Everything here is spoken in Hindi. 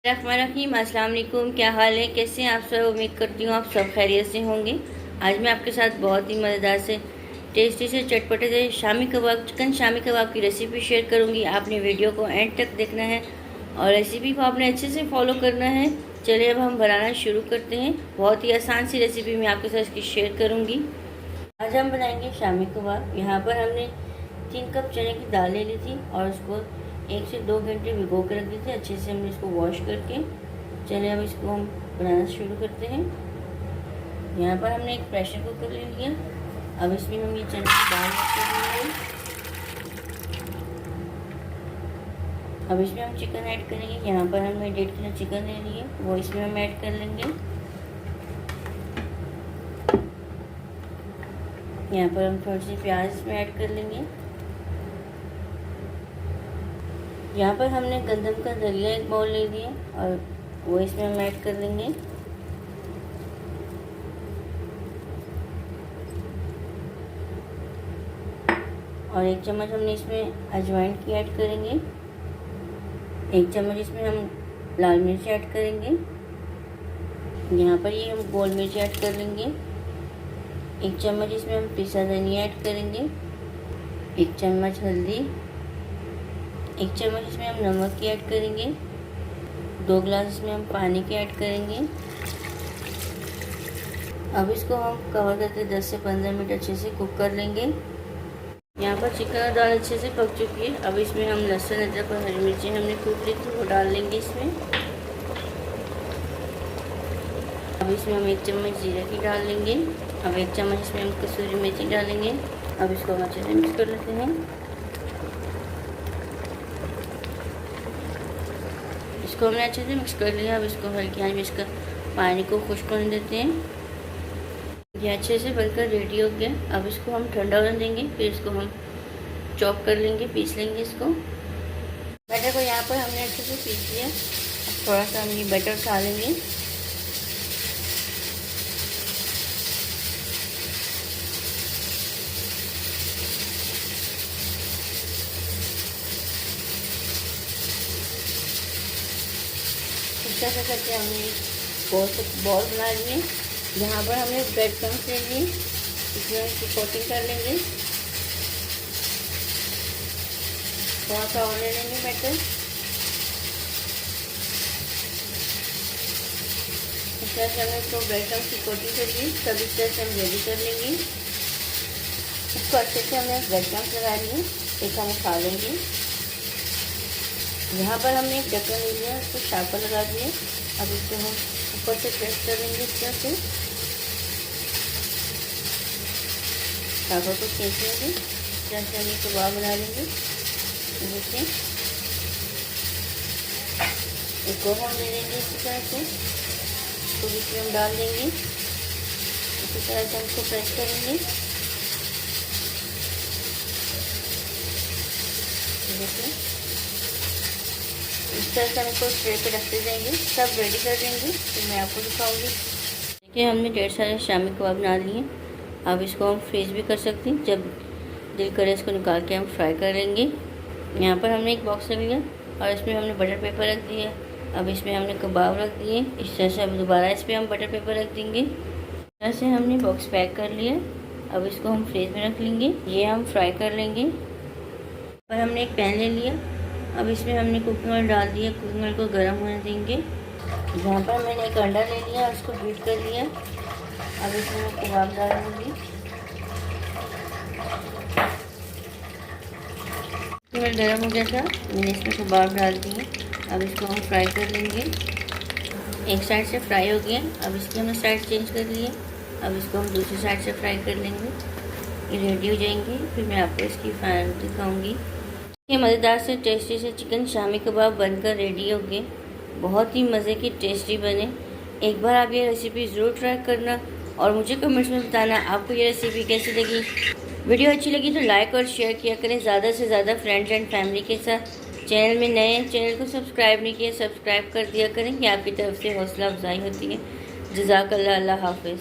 रहीम अस्सलाम वालेकुम। क्या हाल है, कैसे हैं आप सब? उम्मीद करती हूँ आप सब खैरियत से होंगे। आज मैं आपके साथ बहुत ही मज़ेदार से टेस्टी से चटपटे से शामी कबाब, चिकन शामी कबाब की रेसिपी शेयर करूँगी। आपने वीडियो को एंड तक देखना है और रेसिपी को आपने अच्छे से फॉलो करना है। चलिए अब हम बनाना शुरू करते हैं। बहुत ही आसान सी रेसिपी मैं आपके साथ इसकी शेयर करूँगी। आज हम बनाएंगे शामी कबाब। यहाँ पर हमने 3 कप चने की दाल ले ली थी और उसको 1 से 2 घंटे भिगो कर रख दी थी। अच्छे से हमने इसको वॉश करके चलिए अब इसको हम बनाना शुरू करते हैं। यहाँ पर हमने एक प्रेशर कुकर ले लिया। अब इसमें हम ये चने की दाल ऐड कर लेंगे। अब इसमें हम चिकन ऐड करेंगे। यहाँ पर हमने 1.5 किलो चिकन ले लिए, वो इसमें हम ऐड कर लेंगे। यहाँ पर हम थोड़ी सी प्याज इसमें ऐड कर लेंगे। यहाँ पर हमने गंदम का दलिया 1 बाउल ले लिया और वो इसमें हम ऐड कर लेंगे। और 1 चम्मच हमने इसमें अजवाइन की ऐड करेंगे। 1 चम्मच इसमें हम लाल मिर्च ऐड करेंगे। यहाँ पर ये हम गोल मिर्च ऐड कर लेंगे। 1 चम्मच इसमें हम पिसा धनिया ऐड करेंगे। 1 चम्मच हल्दी, 1 चम्मच इसमें हम नमक की ऐड करेंगे। 2 गिलास इसमें हम पानी के ऐड करेंगे। अब इसको हम कवर करके 10 से 15 मिनट अच्छे से कुक कर लेंगे। यहाँ पर चिकन और दाल अच्छे से पक चुकी है। अब इसमें हम लहसुन, अदरक और हरी मिर्ची हमने कूट ली थी वो डाल लेंगे इसमें। अब इसमें हम 1 चम्मच जीरा की डाल लेंगे। अब 1 चम्मच इसमें हम कसूरी मेथी डालेंगे। अब इसको हम अच्छे से मिक्स कर लेते हैं। इसको हमने अच्छे से मिक्स कर लिया। अब इसको हल्की आंच में इसका पानी को खुश्क होने देते हैं। ये अच्छे से बनकर रेडी हो गया। अब इसको हम ठंडा होने देंगे, फिर इसको हम चॉप कर लेंगे, पीस लेंगे इसको। बैटर को यहाँ पर हमने अच्छे से पीस लिया। अब थोड़ा सा हम ये बैटर उठा लेंगे। इस तरह करके हमने बॉल बना लिए। यहाँ पर हमने ब्रेड क्रम्स ले लिए, इसमें हम इसकी कोटिंग कर लेंगे। थोड़ा सा और ले लेंगे बैटर। इस तरह से हमने इसको ब्रेड क्रम्स की कोटिंग कर ली। सब इस तरह से हम रेडी कर लेंगे। इसको अच्छे से हमने ब्रेड क्रम्स लगा लिए, एक हम खा लेंगे। यहाँ पर हमने एक ढक्कन ले लिया, इसको शार्पर लगा दिए। अब इसको हम ऊपर से प्रेस कर लेंगे इस तरह से। शार्पर को खींच लेंगे, इस तरह से हम एक कबाब बना लेंगे। देखिए एक को हम ले लेंगे इसी तरह से, तो इसमें हम डाल देंगे। इसी तरह से हम इसको प्रेस करेंगे। देखिए इस तरह से हम इसको ट्रे पे रखते जाएंगे। सब रेडी कर देंगे, फिर मैं आपको दिखाऊंगी। देखिए हमने ढेर सारे शामी कबाब बना लिए। अब इसको हम फ्रीज भी कर सकते हैं, जब दिल करे इसको निकाल के हम फ्राई करेंगे। यहाँ पर हमने एक बॉक्स रख लिया और इसमें हमने बटर पेपर रख दिया। अब इसमें हमने कबाब रख दिए। इस तरह से अब दोबारा इस पर हम बटर पेपर रख देंगे। इस तरह से हमने बॉक्स पैक कर लिया। अब इसको हम फ्रीज में रख लेंगे, ये हम फ्राई कर लेंगे। और हमने एक पैन ले लिया। अब इसमें हमने कुकिंग ऑयल डाल दिया, कुकिंग ऑयल को गर्म होने देंगे। यहाँ पर मैंने एक अंडा ले लिया, उसको बीट कर लिया। अब इसमें मैं कबाब डाल दूँगी। ऑयल गर्म हो गया था, मैंने इसमें कबाब डाल दिए। अब इसको हम फ्राई कर लेंगे। एक साइड से फ्राई हो गया। अब इसकी हमने साइड चेंज कर ली है। अब इसको हम दूसरी साइड से फ्राई कर लेंगे। ये रेडी हो जाएंगी, फिर मैं आपको इसकी फाइनल दिखाऊँगी। ये मज़ेदार से टेस्टी से चिकन शामी कबाब बनकर रेडी हो गए। बहुत ही मज़े की टेस्टी बने। एक बार आप ये रेसिपी ज़रूर ट्राई करना और मुझे कमेंट्स में बताना आपको ये रेसिपी कैसी लगी। वीडियो अच्छी लगी तो लाइक और शेयर किया करें ज़्यादा से ज़्यादा फ्रेंड्स एंड फैमिली के साथ। चैनल में नए हैं, चैनल को सब्सक्राइब नहीं किया, सब्सक्राइब कर दिया करें कि आपकी तरफ से हौसला अफजाई होती है। जज़ाकल्लाह, अल्लाह हाफ़िज़।